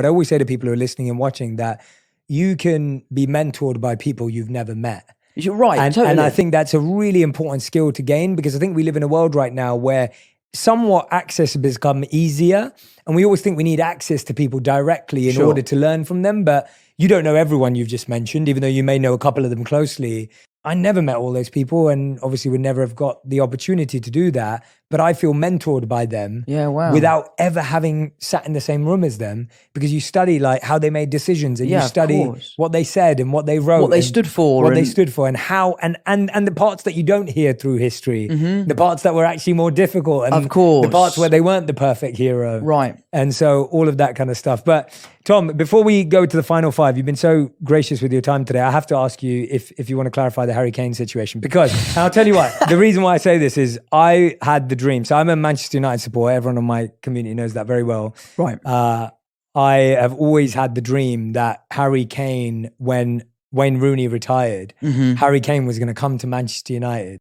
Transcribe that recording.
But I always say to people who are listening and watching that you can be mentored by people you've never met. You're right, totally. And I think that's a really important skill to gain, because I think we live in a world right now where somewhat access has become easier, and we always think we need access to people directly in order to learn from them. But you don't know everyone you've just mentioned, even though you may know a couple of them closely. I never met all those people, and obviously would never have got the opportunity to do that. But I feel mentored by them without ever having sat in the same room as them, because you study like how they made decisions, and you study what they said and what they wrote, what they stood for, and how, and the parts that you don't hear through history, the parts that were actually more difficult, and the parts where they weren't the perfect hero. Right. And so all of that kind of stuff. But Tom, before we go to the final five, you've been so gracious with your time today. I have to ask you if you want to clarify the Harry Kane situation, because, and I'll tell you what, the reason why I say this is I had the dream. So I'm a Manchester United supporter. Everyone on my community knows that very well. Right. I have always had the dream that Harry Kane, when Wayne Rooney retired, Harry Kane was going to come to Manchester United